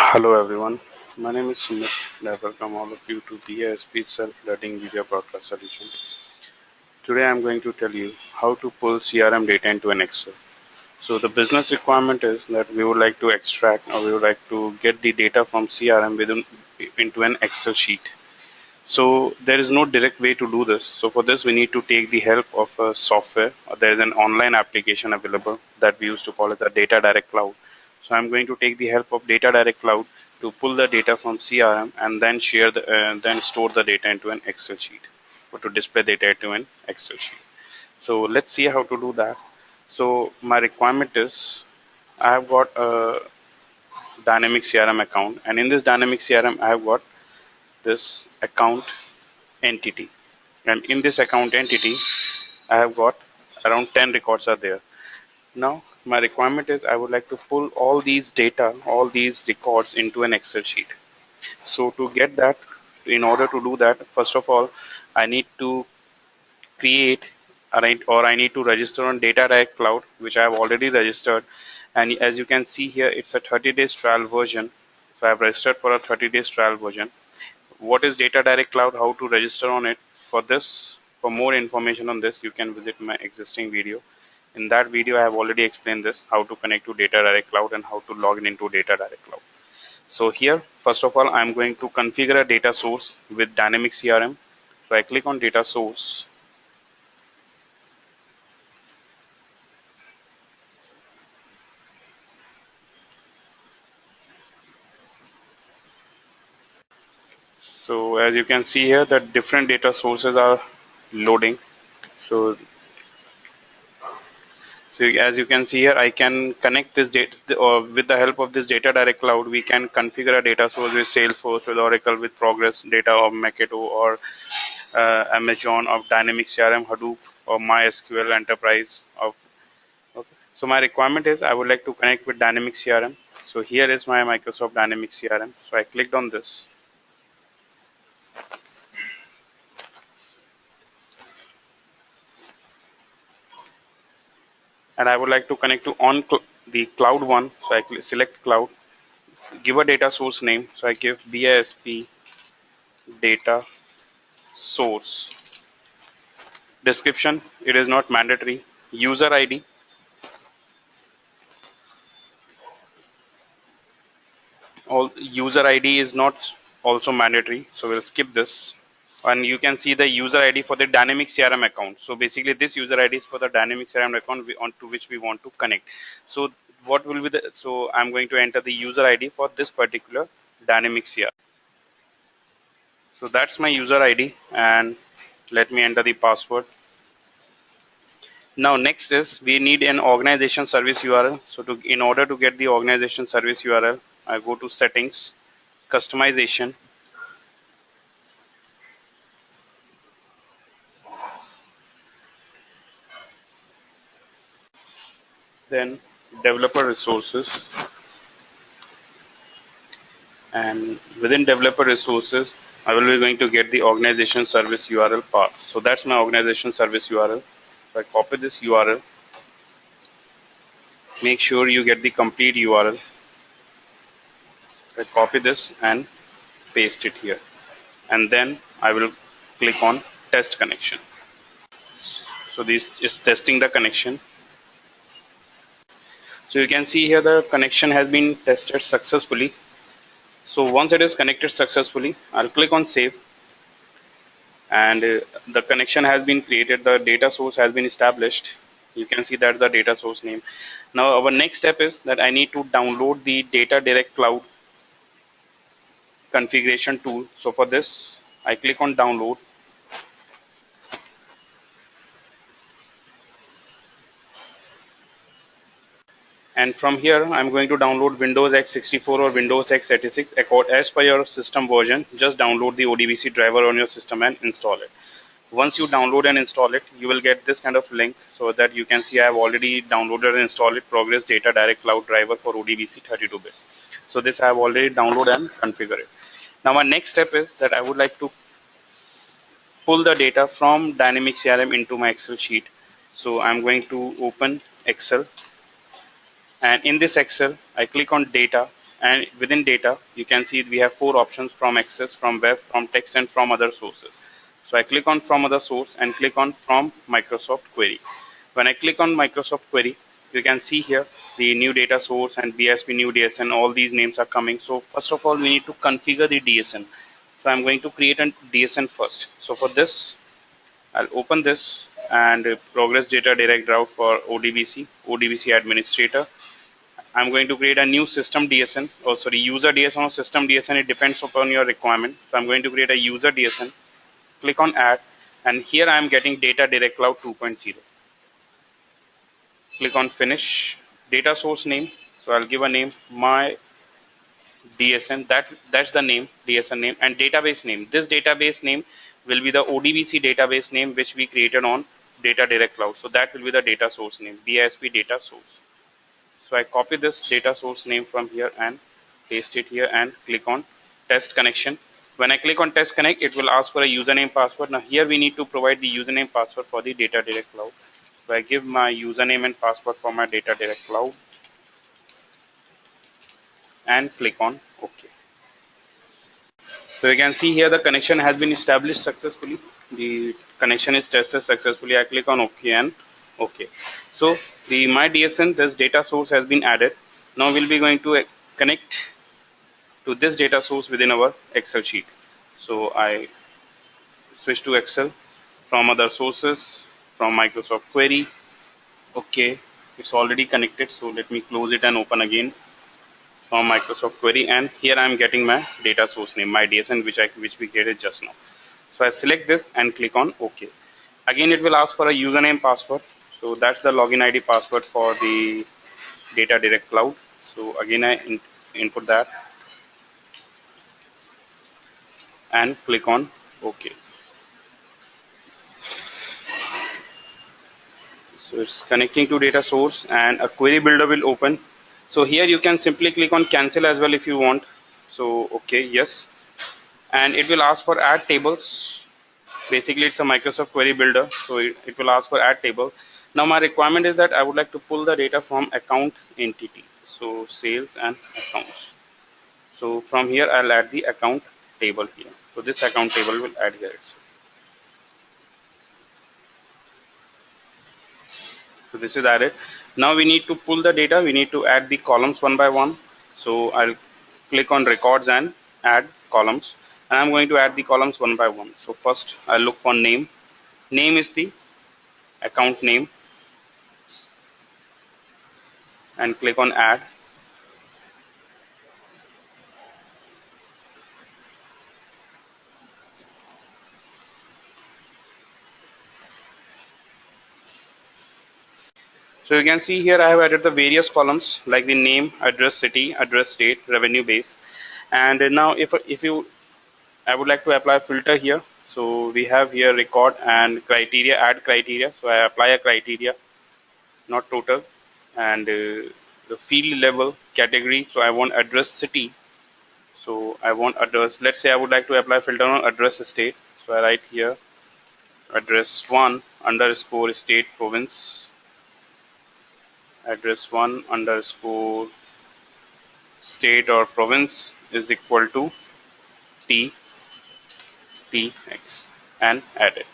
Hello everyone, my name is Sumit and I welcome all of you to DASP Self-Learning Video Broadcast Solution. Today I am going to tell you how to pull CRM data into an Excel. So the business requirement is that we would like to extract or we would like to get the data from CRM into an Excel sheet. So there is no direct way to do this. So for this we need to take the help of a software. There is an online application available that we used to call it the Data Direct Cloud. So I'm going to take the help of Data Direct Cloud to pull the data from CRM and then then store the data into an Excel sheet or to display data into an Excel sheet. So let's see how to do that. So my requirement is I have got a Dynamic CRM account, and in this Dynamic CRM I have got this account entity, and in this account entity I have got around 10 records are there. Now my requirement is I would like to pull all these data, all these records into an Excel sheet. So to get that, in order to do that, first of all I need to create or I need to register on Data Direct Cloud, which I have already registered. And as you can see here, it's a 30 days trial version. So I have registered for a 30 days trial version. What is Data Direct Cloud, how to register on it? For more information on this, you can visit my existing video. In that video I have already explained this, how to connect to Data Direct Cloud and how to log in into Data Direct Cloud. So here first of all I'm going to configure a data source with Dynamic CRM. So I click on data source, so as you can see here that different data sources are loading. So as you can see here, I can connect this data, or with the help of this Data Direct Cloud, we can configure a data source with Salesforce, with Oracle, with Progress Data, or Maketo, or Amazon, of Dynamic CRM, Hadoop, or MySQL Enterprise. Okay. So my requirement is I would like to connect with Dynamic CRM. So here is my Microsoft Dynamic CRM. So I clicked on this. And I would like to connect to the cloud one. So I select cloud, give a data source name. So I give BISP data source. Description, it is not mandatory. User ID, all user ID is not also mandatory, so we'll skip this. And you can see the user ID for the Dynamic CRM account. So basically this user ID is for the Dynamic CRM account to which we want to connect. So what will be so I'm going to enter the user ID for this particular Dynamic CRM. So that's my user ID, and let me enter the password. Now next is we need an organization service URL. So in order to get the organization service URL, I go to settings, customization, then developer resources, and within developer resources I will be going to get the organization service URL path. So that's my organization service URL. So I copy this URL, make sure you get the complete URL. I copy this and paste it here, and then I will click on test connection. So this is testing the connection. So you can see here the connection has been tested successfully. So once it is connected successfully, I'll click on save, and the connection has been created, the data source has been established. You can see that's the data source name. Now our next step is that I need to download the Data Direct Cloud configuration tool. So for this I click on download, and from here I'm going to download Windows x64 or Windows x86 as per your system version. Just download the ODBC driver on your system and install it. Once you download and install it, you will get this kind of link, so that you can see I have already downloaded and installed it, Progress Data Direct Cloud driver for ODBC 32-bit. So this I have already downloaded and configured it. Now my next step is that I would like to pull the data from Dynamic CRM into my Excel sheet. So I'm going to open Excel, and in this Excel I click on data, and within data you can see we have four options: from access, from web, from text, and from other sources. So I click on from other source and click on from Microsoft Query. When I click on Microsoft Query, you can see here the new data source and BSP new DSN, all these names are coming. So first of all, we need to configure the DSN. So I'm going to create a DSN first. So for this, I'll open this and progress data direct route for ODBC administrator. I'm going to create a new system DSN, oh sorry, user DSN or system DSN. It depends upon your requirement. So I'm going to create a user DSN, click on add, and here I'm getting data direct cloud 2.0. Click on finish. Data source name, so I'll give a name, my DSN, that's the name, DSN name, and database name. This database name will be the ODBC database name which we created on data direct cloud. So that will be the data source name, DISP data source. So I copy this data source name from here and paste it here and click on test connection. When I click on test connect, it will ask for a username password. Now here we need to provide the username password for the data direct cloud. So I give my username and password for my data direct cloud and click on OK. So you can see here the connection has been established successfully. The connection is tested successfully. I click on OK and OK. So the my DSN, this data source has been added. Now we'll be going to connect to this data source within our Excel sheet. So I switch to Excel from other sources, from Microsoft Query. OK, it's already connected. So let me close it and open again from Microsoft Query, and here I am getting my data source name, my DSN, which we created just now. So I select this and click on OK. Again, it will ask for a username password. So that's the login ID password for the data direct cloud. So again, I input that and click on OK. So it's connecting to data source and a query builder will open. So here you can simply click on cancel as well if you want. So okay, yes, and it will ask for add tables. Basically it's a Microsoft Query Builder, so it will ask for add table. Now my requirement is that I would like to pull the data from account entity, so sales and accounts. So from here I'll add the account table here. So this account table will add here. So this is added. Now we need to pull the data. We need to add the columns one by one. So I'll click on records and add columns, and I'm going to add the columns one by one. So first I'll look for name. Name is the account name, and click on add. So you can see here I have added the various columns like the name, address, city, address, state, revenue base. And now if you I would like to apply a filter here. So we have here record and criteria, add criteria. So I apply a criteria, not total, and the field level category. So I want address city. So I want address. Let's say I would like to apply filter on address state. So I write here address 1 underscore state province. Address 1 underscore state or province is equal to TX and add it.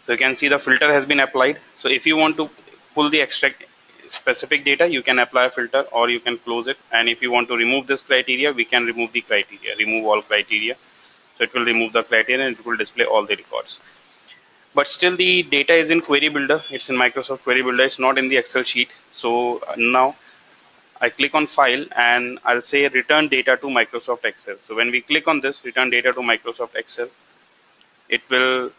So you can see the filter has been applied. So if you want to pull the extract specific data, you can apply a filter or you can close it. And if you want to remove this criteria, we can remove the criteria, remove all criteria. So it will remove the criteria and it will display all the records. But still the data is in Query Builder. It's in Microsoft Query Builder. It's not in the Excel sheet. So now I click on file and I'll say return data to Microsoft Excel. So when we click on this return data to Microsoft Excel, it will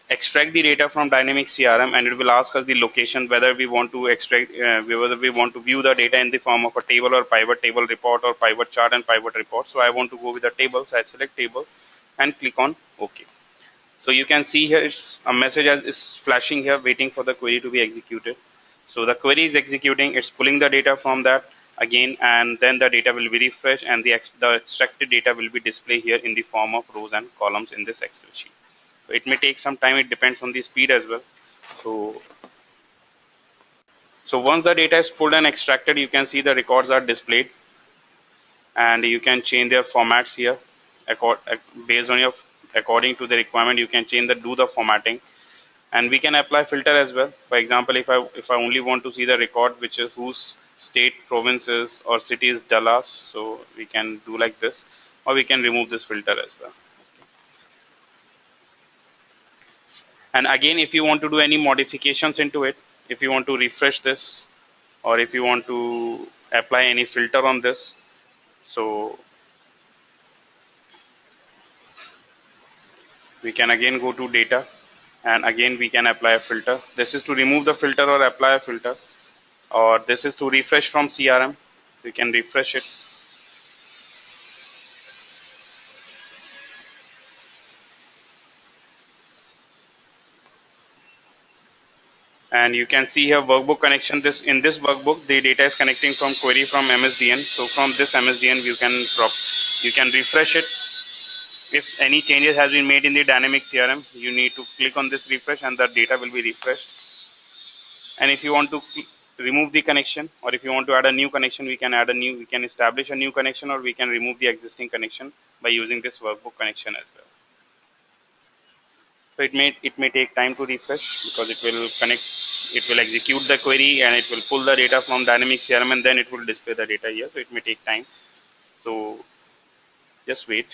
extract the data from Dynamic CRM and it will ask us the location, whether we want to extract, whether we want to view the data in the form of a table or pivot table report or pivot chart and pivot report. So I want to go with the table, so I select table and click on OK. So you can see here it's a message is flashing here waiting for the query to be executed. So the query is executing, it's pulling the data from that again, and then the data will be refreshed and the extracted data will be displayed here in the form of rows and columns in this Excel sheet. It may take some time, it depends on the speed as well. So So once the data is pulled and extracted, you can see the records are displayed, and you can change their formats here based on your according to the requirement. You can change do the formatting, and we can apply filter as well. For example, if I only want to see the record which is whose state, provinces, or city is Dallas, so we can do like this, or we can remove this filter as well. And again, if you want to do any modifications into it, if you want to refresh this, or if you want to apply any filter on this, so we can again go to data, and again we can apply a filter. This is to remove the filter or apply a filter, or this is to refresh from CRM. We can refresh it, and you can see here workbook connection. This in this workbook the data is connecting from query from MSDN. So from this MSDN you can refresh it. If any changes has been made in the dynamic CRM, you need to click on this refresh and the data will be refreshed. And if you want to remove the connection, or if you want to add a new connection, we can establish a new connection, or we can remove the existing connection by using this workbook connection as well. So it may take time to refresh, because it will execute the query, and it will pull the data from dynamic CRM, and then it will display the data here. So it may take time. So just wait.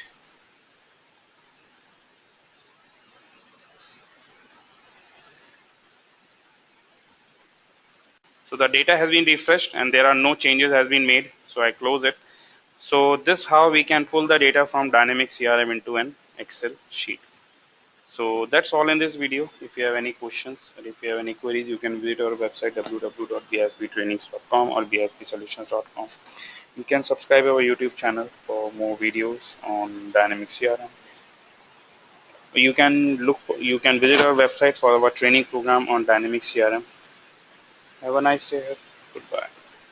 So the data has been refreshed and there are no changes has been made. So I close it. So this how we can pull the data from Dynamic CRM into an Excel sheet. So that's all in this video. If you have any questions or if you have any queries, you can visit our website www.bsbtrainings.com or bsbsolutions.com. You can subscribe our YouTube channel for more videos on Dynamic CRM. You can visit our website for our training program on Dynamic CRM. Have a nice day. Goodbye.